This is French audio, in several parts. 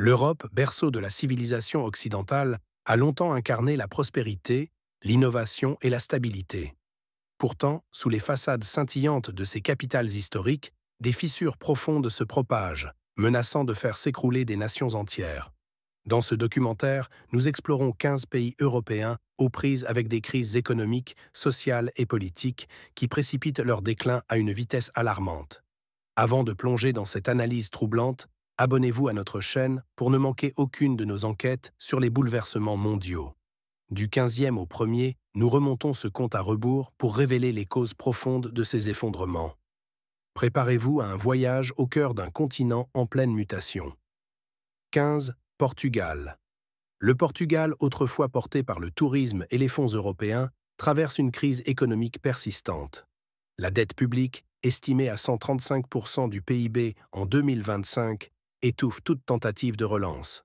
L'Europe, berceau de la civilisation occidentale, a longtemps incarné la prospérité, l'innovation et la stabilité. Pourtant, sous les façades scintillantes de ses capitales historiques, des fissures profondes se propagent, menaçant de faire s'écrouler des nations entières. Dans ce documentaire, nous explorons 15 pays européens aux prises avec des crises économiques, sociales et politiques qui précipitent leur déclin à une vitesse alarmante. Avant de plonger dans cette analyse troublante, abonnez-vous à notre chaîne pour ne manquer aucune de nos enquêtes sur les bouleversements mondiaux. Du 15e au 1er, nous remontons ce compte à rebours pour révéler les causes profondes de ces effondrements. Préparez-vous à un voyage au cœur d'un continent en pleine mutation. 15. Portugal. Le Portugal, autrefois porté par le tourisme et les fonds européens, traverse une crise économique persistante. La dette publique, estimée à 135% du PIB en 2025, étouffe toute tentative de relance.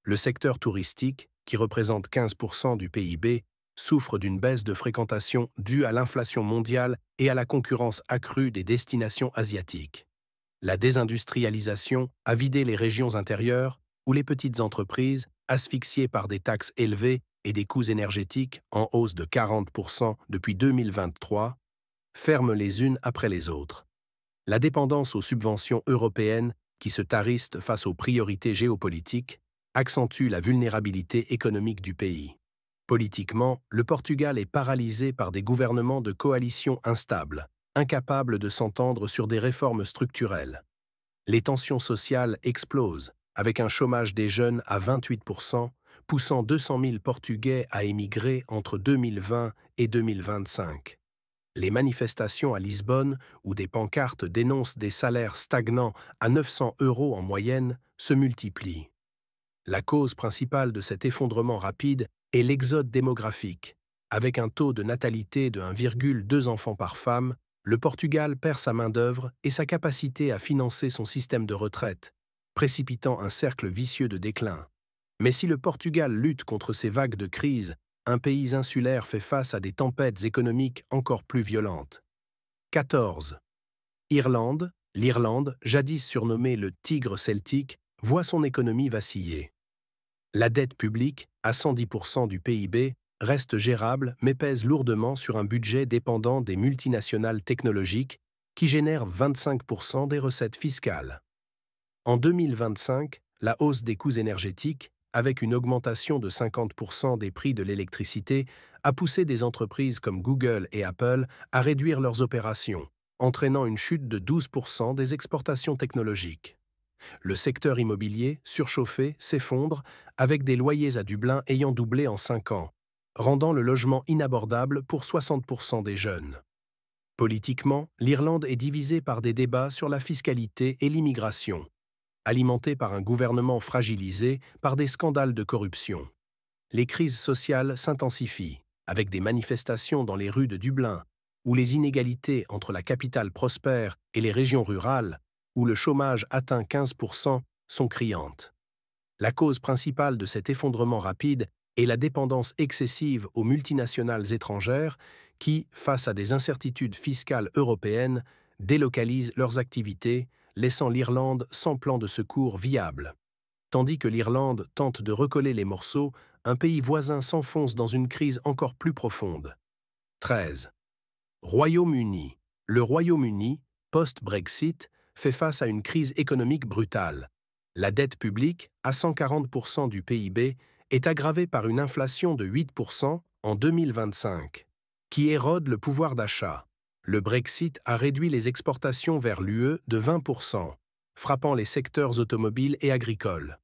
Le secteur touristique, qui représente 15% du PIB, souffre d'une baisse de fréquentation due à l'inflation mondiale et à la concurrence accrue des destinations asiatiques. La désindustrialisation a vidé les régions intérieures où les petites entreprises, asphyxiées par des taxes élevées et des coûts énergétiques en hausse de 40% depuis 2023, ferment les unes après les autres. La dépendance aux subventions européennes, qui se tarissent face aux priorités géopolitiques, accentue la vulnérabilité économique du pays. Politiquement, le Portugal est paralysé par des gouvernements de coalition instables, incapables de s'entendre sur des réformes structurelles. Les tensions sociales explosent, avec un chômage des jeunes à 28%, poussant 200 000 Portugais à émigrer entre 2020 et 2025. Les manifestations à Lisbonne, où des pancartes dénoncent des salaires stagnants à 900 € en moyenne, se multiplient. La cause principale de cet effondrement rapide est l'exode démographique. Avec un taux de natalité de 1,2 enfants par femme, le Portugal perd sa main-d'œuvre et sa capacité à financer son système de retraite, précipitant un cercle vicieux de déclin. Mais si le Portugal lutte contre ces vagues de crise, un pays insulaire fait face à des tempêtes économiques encore plus violentes. 14. Irlande. L'Irlande, jadis surnommée le tigre celtique, voit son économie vaciller. La dette publique, à 110% du PIB, reste gérable mais pèse lourdement sur un budget dépendant des multinationales technologiques qui génèrent 25% des recettes fiscales. En 2025, la hausse des coûts énergétiques, avec une augmentation de 50% des prix de l'électricité, a poussé des entreprises comme Google et Apple à réduire leurs opérations, entraînant une chute de 12% des exportations technologiques. Le secteur immobilier, surchauffé, s'effondre, avec des loyers à Dublin ayant doublé en 5 ans, rendant le logement inabordable pour 60% des jeunes. Politiquement, l'Irlande est divisée par des débats sur la fiscalité et l'immigration, alimentés par un gouvernement fragilisé par des scandales de corruption. Les crises sociales s'intensifient, avec des manifestations dans les rues de Dublin, où les inégalités entre la capitale prospère et les régions rurales, où le chômage atteint 15%, sont criantes. La cause principale de cet effondrement rapide est la dépendance excessive aux multinationales étrangères qui, face à des incertitudes fiscales européennes, délocalisent leurs activités, laissant l'Irlande sans plan de secours viable. Tandis que l'Irlande tente de recoller les morceaux, un pays voisin s'enfonce dans une crise encore plus profonde. 13. Royaume-Uni. Le Royaume-Uni, post-Brexit, fait face à une crise économique brutale. La dette publique, à 140% du PIB, est aggravée par une inflation de 8% en 2025, qui érode le pouvoir d'achat. Le Brexit a réduit les exportations vers l'UE de 20%, frappant les secteurs automobiles et agricoles.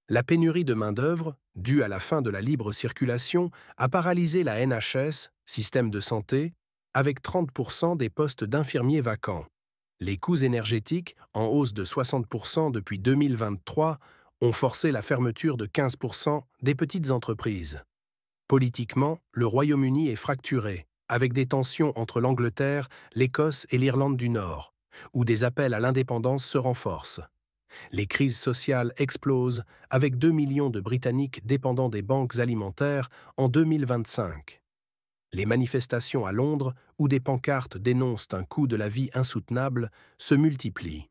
La pénurie de main-d'œuvre, due à la fin de la libre circulation, a paralysé la NHS, système de santé, avec 30% des postes d'infirmiers vacants. Les coûts énergétiques, en hausse de 60% depuis 2023, ont forcé la fermeture de 15% des petites entreprises. Politiquement, le Royaume-Uni est fracturé, avec des tensions entre l'Angleterre, l'Écosse et l'Irlande du Nord, où des appels à l'indépendance se renforcent. Les crises sociales explosent, avec 2 millions de Britanniques dépendant des banques alimentaires en 2025. Les manifestations à Londres, où des pancartes dénoncent un coût de la vie insoutenable, se multiplient.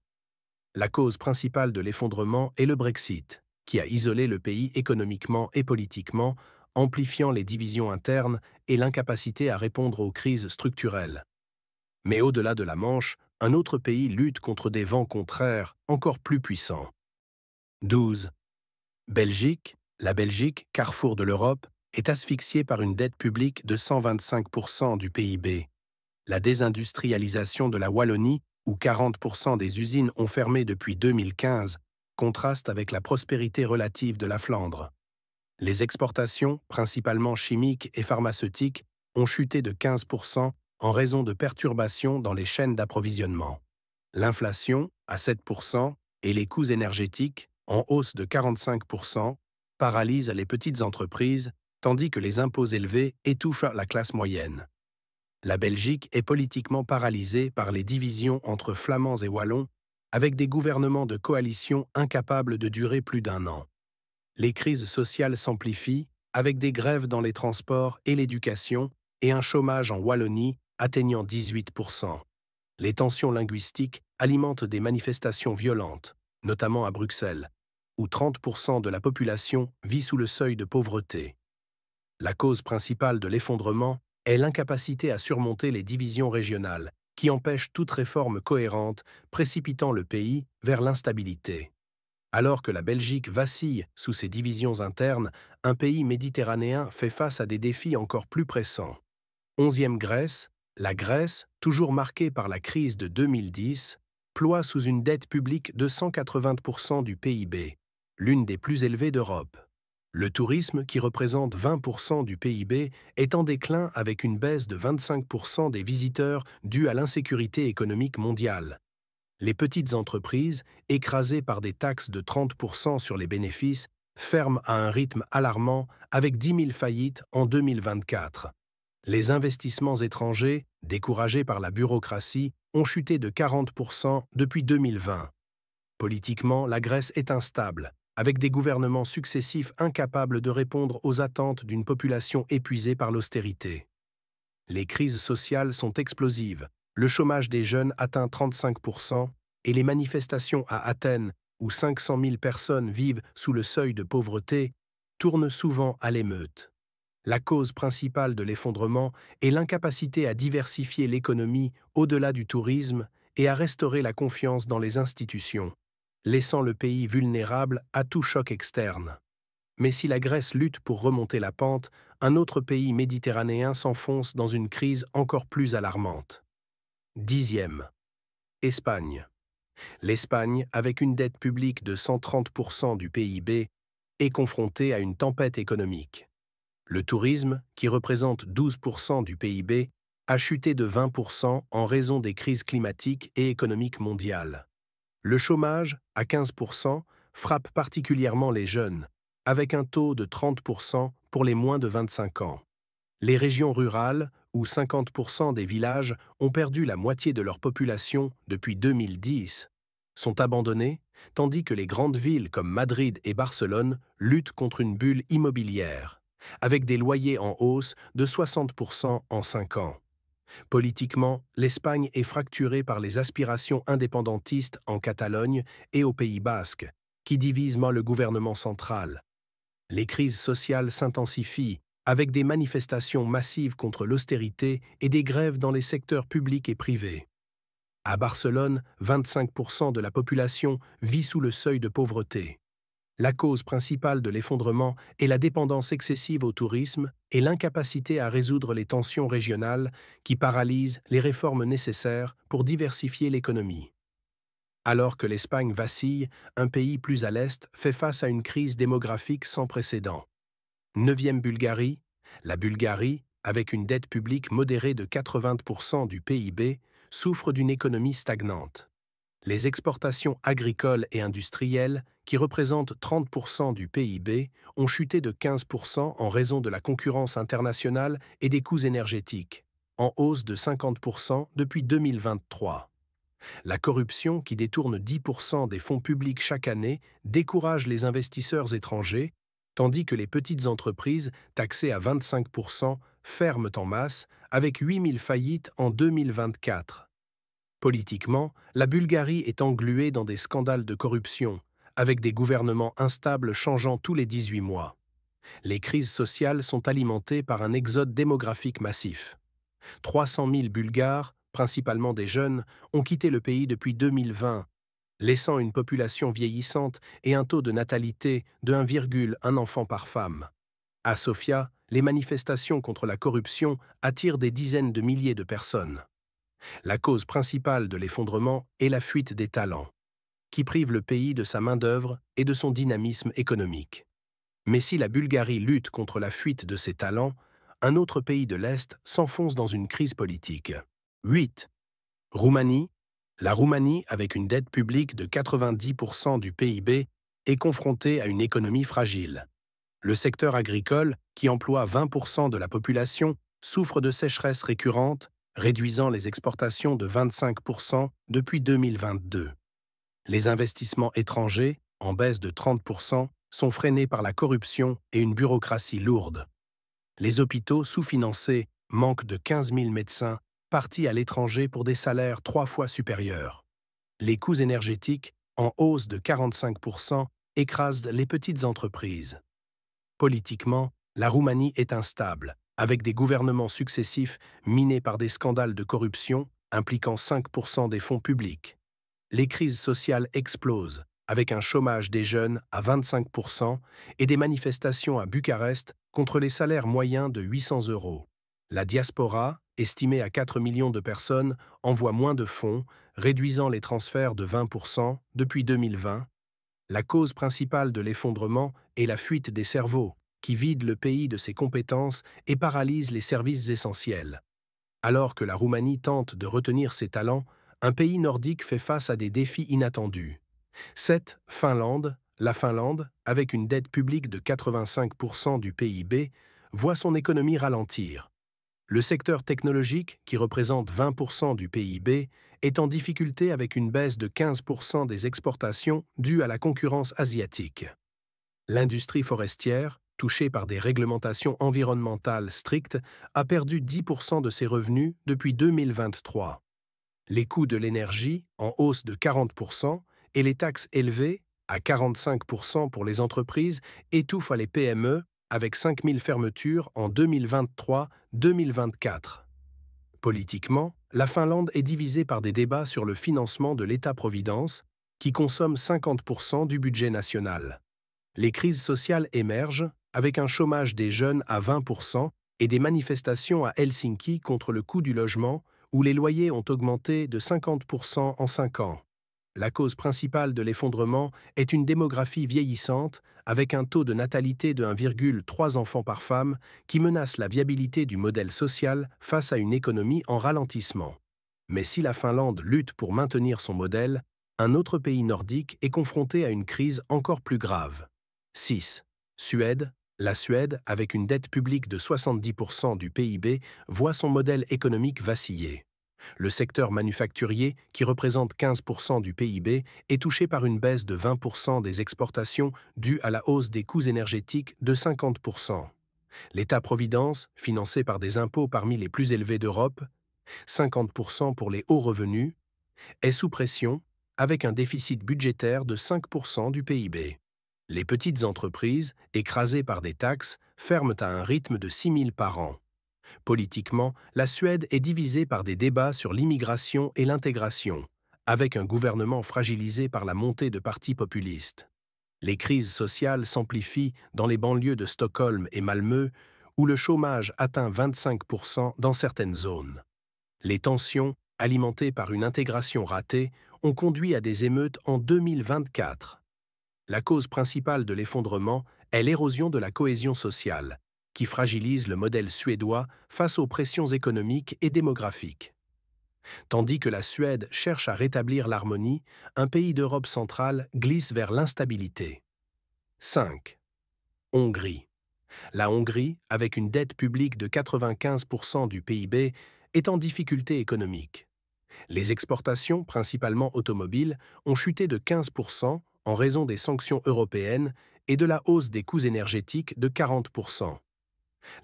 La cause principale de l'effondrement est le Brexit, qui a isolé le pays économiquement et politiquement, amplifiant les divisions internes et l'incapacité à répondre aux crises structurelles. Mais au-delà de la Manche, un autre pays lutte contre des vents contraires encore plus puissants. 12. Belgique. La Belgique, carrefour de l'Europe, est asphyxiée par une dette publique de 125% du PIB. La désindustrialisation de la Wallonie, où 40% des usines ont fermé depuis 2015, contraste avec la prospérité relative de la Flandre. Les exportations, principalement chimiques et pharmaceutiques, ont chuté de 15% en raison de perturbations dans les chaînes d'approvisionnement. L'inflation, à 7%, et les coûts énergétiques, en hausse de 45%, paralysent les petites entreprises, tandis que les impôts élevés étouffent la classe moyenne. La Belgique est politiquement paralysée par les divisions entre Flamands et Wallons, avec des gouvernements de coalition incapables de durer plus d'un an. Les crises sociales s'amplifient, avec des grèves dans les transports et l'éducation, et un chômage en Wallonie atteignant 18%. Les tensions linguistiques alimentent des manifestations violentes, notamment à Bruxelles, où 30% de la population vit sous le seuil de pauvreté. La cause principale de l'effondrement est l'incapacité à surmonter les divisions régionales, qui empêchent toute réforme cohérente, précipitant le pays vers l'instabilité. Alors que la Belgique vacille sous ses divisions internes, un pays méditerranéen fait face à des défis encore plus pressants. 11e Grèce, la Grèce, toujours marquée par la crise de 2010, ploie sous une dette publique de 180% du PIB, l'une des plus élevées d'Europe. Le tourisme, qui représente 20% du PIB, est en déclin avec une baisse de 25% des visiteurs due à l'insécurité économique mondiale. Les petites entreprises, écrasées par des taxes de 30% sur les bénéfices, ferment à un rythme alarmant avec 10 000 faillites en 2024. Les investissements étrangers, découragés par la bureaucratie, ont chuté de 40% depuis 2020. Politiquement, la Grèce est instable, avec des gouvernements successifs incapables de répondre aux attentes d'une population épuisée par l'austérité. Les crises sociales sont explosives, le chômage des jeunes atteint 35% et les manifestations à Athènes, où 500 000 personnes vivent sous le seuil de pauvreté, tournent souvent à l'émeute. La cause principale de l'effondrement est l'incapacité à diversifier l'économie au-delà du tourisme et à restaurer la confiance dans les institutions, laissant le pays vulnérable à tout choc externe. Mais si la Grèce lutte pour remonter la pente, un autre pays méditerranéen s'enfonce dans une crise encore plus alarmante. 10e. Espagne. L'Espagne, avec une dette publique de 130% du PIB, est confrontée à une tempête économique. Le tourisme, qui représente 12% du PIB, a chuté de 20% en raison des crises climatiques et économiques mondiales. Le chômage, à 15%, frappe particulièrement les jeunes, avec un taux de 30% pour les moins de 25 ans. Les régions rurales, où 50% des villages ont perdu la moitié de leur population depuis 2010, sont abandonnées, tandis que les grandes villes comme Madrid et Barcelone luttent contre une bulle immobilière, avec des loyers en hausse de 60% en 5 ans. Politiquement, l'Espagne est fracturée par les aspirations indépendantistes en Catalogne et au Pays basque, qui divisent le gouvernement central. Les crises sociales s'intensifient, avec des manifestations massives contre l'austérité et des grèves dans les secteurs publics et privés. À Barcelone, 25% de la population vit sous le seuil de pauvreté. La cause principale de l'effondrement est la dépendance excessive au tourisme et l'incapacité à résoudre les tensions régionales qui paralysent les réformes nécessaires pour diversifier l'économie. Alors que l'Espagne vacille, un pays plus à l'est fait face à une crise démographique sans précédent. 9e Bulgarie. La Bulgarie, avec une dette publique modérée de 80% du PIB, souffre d'une économie stagnante. Les exportations agricoles et industrielles, qui représentent 30% du PIB, ont chuté de 15% en raison de la concurrence internationale et des coûts énergétiques, en hausse de 50% depuis 2023. La corruption, qui détourne 10% des fonds publics chaque année, décourage les investisseurs étrangers, tandis que les petites entreprises, taxées à 25%, ferment en masse, avec 8 000 faillites en 2024. Politiquement, la Bulgarie est engluée dans des scandales de corruption, avec des gouvernements instables changeant tous les 18 mois. Les crises sociales sont alimentées par un exode démographique massif. 300 000 Bulgares, principalement des jeunes, ont quitté le pays depuis 2020, laissant une population vieillissante et un taux de natalité de 1,1 enfant par femme. À Sofia, les manifestations contre la corruption attirent des dizaines de milliers de personnes. La cause principale de l'effondrement est la fuite des talents, qui prive le pays de sa main-d'œuvre et de son dynamisme économique. Mais si la Bulgarie lutte contre la fuite de ses talents, un autre pays de l'Est s'enfonce dans une crise politique. 8. Roumanie. La Roumanie, avec une dette publique de 90% du PIB, est confrontée à une économie fragile. Le secteur agricole, qui emploie 20% de la population, souffre de sécheresses récurrentes, réduisant les exportations de 25% depuis 2022. Les investissements étrangers, en baisse de 30%, sont freinés par la corruption et une bureaucratie lourde. Les hôpitaux sous-financés manquent de 15 000 médecins partis à l'étranger pour des salaires 3 fois supérieurs. Les coûts énergétiques, en hausse de 45%, écrasent les petites entreprises. Politiquement, la Roumanie est instable, avec des gouvernements successifs minés par des scandales de corruption impliquant 5% des fonds publics. Les crises sociales explosent, avec un chômage des jeunes à 25% et des manifestations à Bucarest contre les salaires moyens de 800 €. La diaspora, estimée à 4 millions de personnes, envoie moins de fonds, réduisant les transferts de 20% depuis 2020. La cause principale de l'effondrement est la fuite des cerveaux, qui vide le pays de ses compétences et paralyse les services essentiels. Alors que la Roumanie tente de retenir ses talents, un pays nordique fait face à des défis inattendus. 7. Finlande. La Finlande, avec une dette publique de 85% du PIB, voit son économie ralentir. Le secteur technologique, qui représente 20% du PIB, est en difficulté avec une baisse de 15% des exportations due à la concurrence asiatique. L'industrie forestière, touchée par des réglementations environnementales strictes, a perdu 10% de ses revenus depuis 2023. Les coûts de l'énergie, en hausse de 40%, et les taxes élevées, à 45% pour les entreprises, étouffent les PME, avec 5 000 fermetures en 2023-2024. Politiquement, la Finlande est divisée par des débats sur le financement de l'État-providence, qui consomme 50% du budget national. Les crises sociales émergent, avec un chômage des jeunes à 20% et des manifestations à Helsinki contre le coût du logement, où les loyers ont augmenté de 50% en 5 ans. La cause principale de l'effondrement est une démographie vieillissante, avec un taux de natalité de 1,3 enfants par femme, qui menace la viabilité du modèle social face à une économie en ralentissement. Mais si la Finlande lutte pour maintenir son modèle, un autre pays nordique est confronté à une crise encore plus grave. 6. Suède. La Suède, avec une dette publique de 70% du PIB, voit son modèle économique vaciller. Le secteur manufacturier, qui représente 15% du PIB, est touché par une baisse de 20% des exportations due à la hausse des coûts énergétiques de 50%. L'État-providence, financé par des impôts parmi les plus élevés d'Europe, 50% pour les hauts revenus, est sous pression, avec un déficit budgétaire de 5% du PIB. Les petites entreprises, écrasées par des taxes, ferment à un rythme de 6 000 par an. Politiquement, la Suède est divisée par des débats sur l'immigration et l'intégration, avec un gouvernement fragilisé par la montée de partis populistes. Les crises sociales s'amplifient dans les banlieues de Stockholm et Malmö, où le chômage atteint 25% dans certaines zones. Les tensions, alimentées par une intégration ratée, ont conduit à des émeutes en 2024. La cause principale de l'effondrement est l'érosion de la cohésion sociale, qui fragilise le modèle suédois face aux pressions économiques et démographiques. Tandis que la Suède cherche à rétablir l'harmonie, un pays d'Europe centrale glisse vers l'instabilité. 5. Hongrie. La Hongrie, avec une dette publique de 95% du PIB, est en difficulté économique. Les exportations, principalement automobiles, ont chuté de 15% en raison des sanctions européennes et de la hausse des coûts énergétiques de 40%.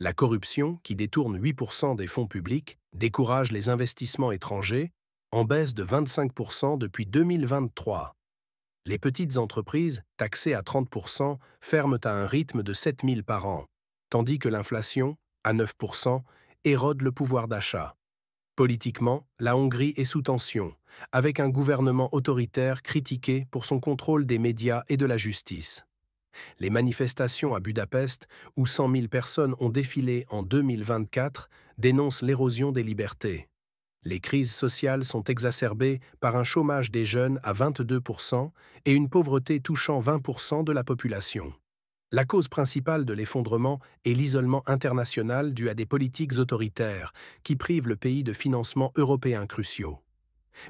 La corruption, qui détourne 8% des fonds publics, décourage les investissements étrangers, en baisse de 25% depuis 2023. Les petites entreprises, taxées à 30%, ferment à un rythme de 7 000 par an, tandis que l'inflation, à 9%, érode le pouvoir d'achat. Politiquement, la Hongrie est sous tension, avec un gouvernement autoritaire critiqué pour son contrôle des médias et de la justice. Les manifestations à Budapest, où 100 000 personnes ont défilé en 2024, dénoncent l'érosion des libertés. Les crises sociales sont exacerbées par un chômage des jeunes à 22% et une pauvreté touchant 20% de la population. La cause principale de l'effondrement est l'isolement international dû à des politiques autoritaires qui privent le pays de financements européens cruciaux.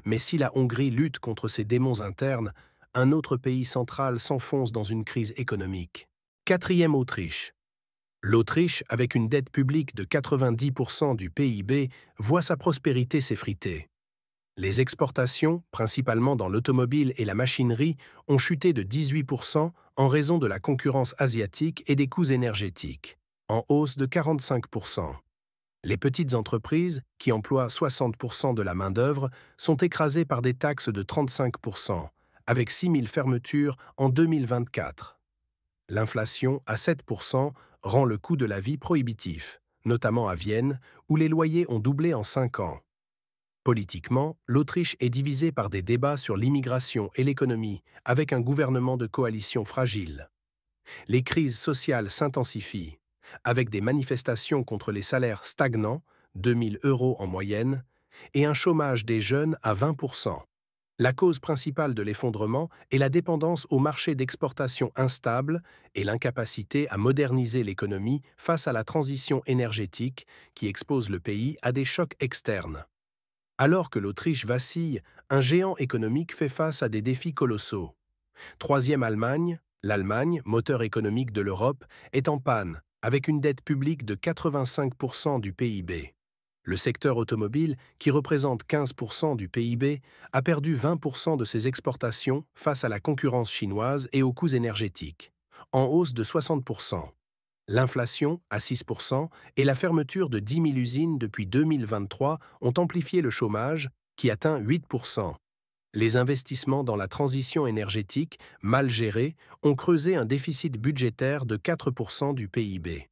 Mais si la Hongrie lutte contre ses démons internes, un autre pays central s'enfonce dans une crise économique. Quatrième, Autriche. L'Autriche, avec une dette publique de 90% du PIB, voit sa prospérité s'effriter. Les exportations, principalement dans l'automobile et la machinerie, ont chuté de 18% en raison de la concurrence asiatique et des coûts énergétiques, en hausse de 45%. Les petites entreprises, qui emploient 60% de la main-d'œuvre, sont écrasées par des taxes de 35%, avec 6 000 fermetures en 2024. L'inflation, à 7%, rend le coût de la vie prohibitif, notamment à Vienne, où les loyers ont doublé en 5 ans. Politiquement, l'Autriche est divisée par des débats sur l'immigration et l'économie, avec un gouvernement de coalition fragile. Les crises sociales s'intensifient, avec des manifestations contre les salaires stagnants, 2 000 € en moyenne, et un chômage des jeunes à 20%. La cause principale de l'effondrement est la dépendance au marché d'exportation instable et l'incapacité à moderniser l'économie face à la transition énergétique qui expose le pays à des chocs externes. Alors que l'Autriche vacille, un géant économique fait face à des défis colossaux. Troisième, Allemagne. L'Allemagne, moteur économique de l'Europe, est en panne, avec une dette publique de 85% du PIB. Le secteur automobile, qui représente 15% du PIB, a perdu 20% de ses exportations face à la concurrence chinoise et aux coûts énergétiques, en hausse de 60%. L'inflation, à 6%, et la fermeture de 10 000 usines depuis 2023 ont amplifié le chômage, qui atteint 8%. Les investissements dans la transition énergétique, mal gérés, ont creusé un déficit budgétaire de 4% du PIB.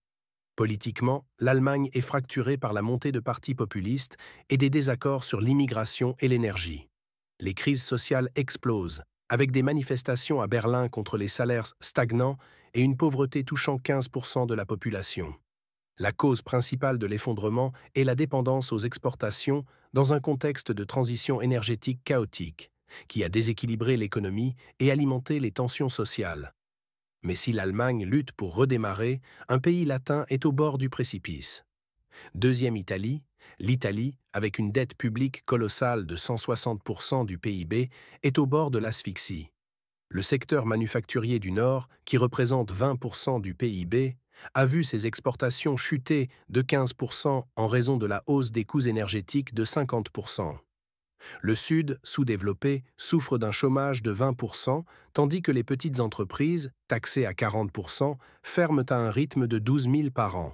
Politiquement, l'Allemagne est fracturée par la montée de partis populistes et des désaccords sur l'immigration et l'énergie. Les crises sociales explosent, avec des manifestations à Berlin contre les salaires stagnants et une pauvreté touchant 15% de la population. La cause principale de l'effondrement est la dépendance aux exportations dans un contexte de transition énergétique chaotique, qui a déséquilibré l'économie et alimenté les tensions sociales. Mais si l'Allemagne lutte pour redémarrer, un pays latin est au bord du précipice. Deuxième, Italie. L'Italie, avec une dette publique colossale de 160% du PIB, est au bord de l'asphyxie. Le secteur manufacturier du Nord, qui représente 20% du PIB, a vu ses exportations chuter de 15% en raison de la hausse des coûts énergétiques de 50%. Le Sud, sous-développé, souffre d'un chômage de 20%, tandis que les petites entreprises, taxées à 40%, ferment à un rythme de 12 000 par an.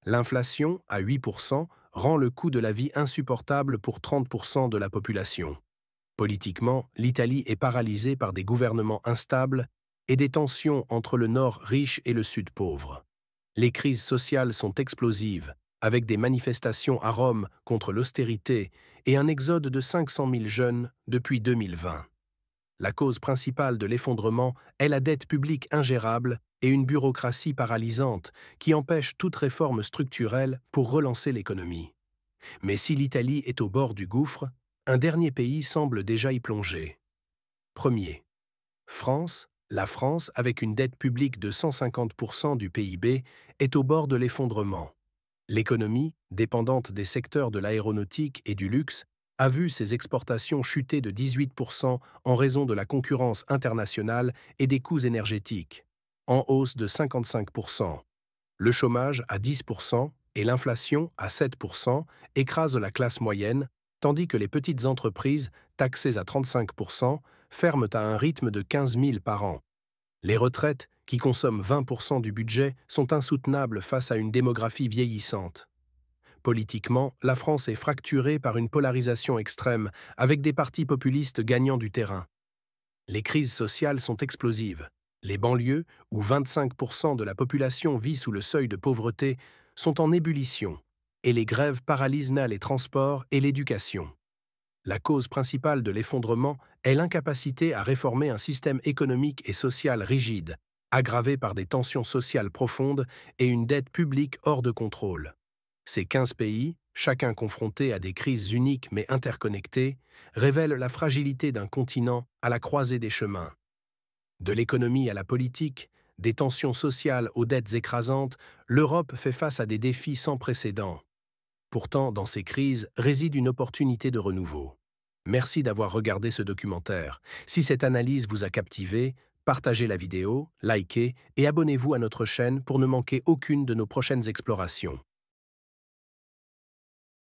L'inflation, à 8%, rend le coût de la vie insupportable pour 30% de la population. Politiquement, l'Italie est paralysée par des gouvernements instables et des tensions entre le Nord riche et le Sud pauvre. Les crises sociales sont explosives, avec des manifestations à Rome contre l'austérité et un exode de 500 000 jeunes depuis 2020. La cause principale de l'effondrement est la dette publique ingérable et une bureaucratie paralysante qui empêche toute réforme structurelle pour relancer l'économie. Mais si l'Italie est au bord du gouffre, un dernier pays semble déjà y plonger. Premier, France. La France, avec une dette publique de 150% du PIB, est au bord de l'effondrement. L'économie, dépendante des secteurs de l'aéronautique et du luxe, a vu ses exportations chuter de 18% en raison de la concurrence internationale et des coûts énergétiques, en hausse de 55%. Le chômage à 10% et l'inflation à 7% écrasent la classe moyenne, tandis que les petites entreprises, taxées à 35%, ferment à un rythme de 15 000 par an. Les retraites, qui consomment 20% du budget, sont insoutenables face à une démographie vieillissante. Politiquement, la France est fracturée par une polarisation extrême, avec des partis populistes gagnant du terrain. Les crises sociales sont explosives. Les banlieues, où 25% de la population vit sous le seuil de pauvreté, sont en ébullition, et les grèves paralysent les transports et l'éducation. La cause principale de l'effondrement est l'incapacité à réformer un système économique et social rigide, aggravé par des tensions sociales profondes et une dette publique hors de contrôle. Ces 15 pays, chacun confronté à des crises uniques mais interconnectées, révèlent la fragilité d'un continent à la croisée des chemins. De l'économie à la politique, des tensions sociales aux dettes écrasantes, l'Europe fait face à des défis sans précédent. Pourtant, dans ces crises réside une opportunité de renouveau. Merci d'avoir regardé ce documentaire. Si cette analyse vous a captivé, partagez la vidéo, likez et abonnez-vous à notre chaîne pour ne manquer aucune de nos prochaines explorations.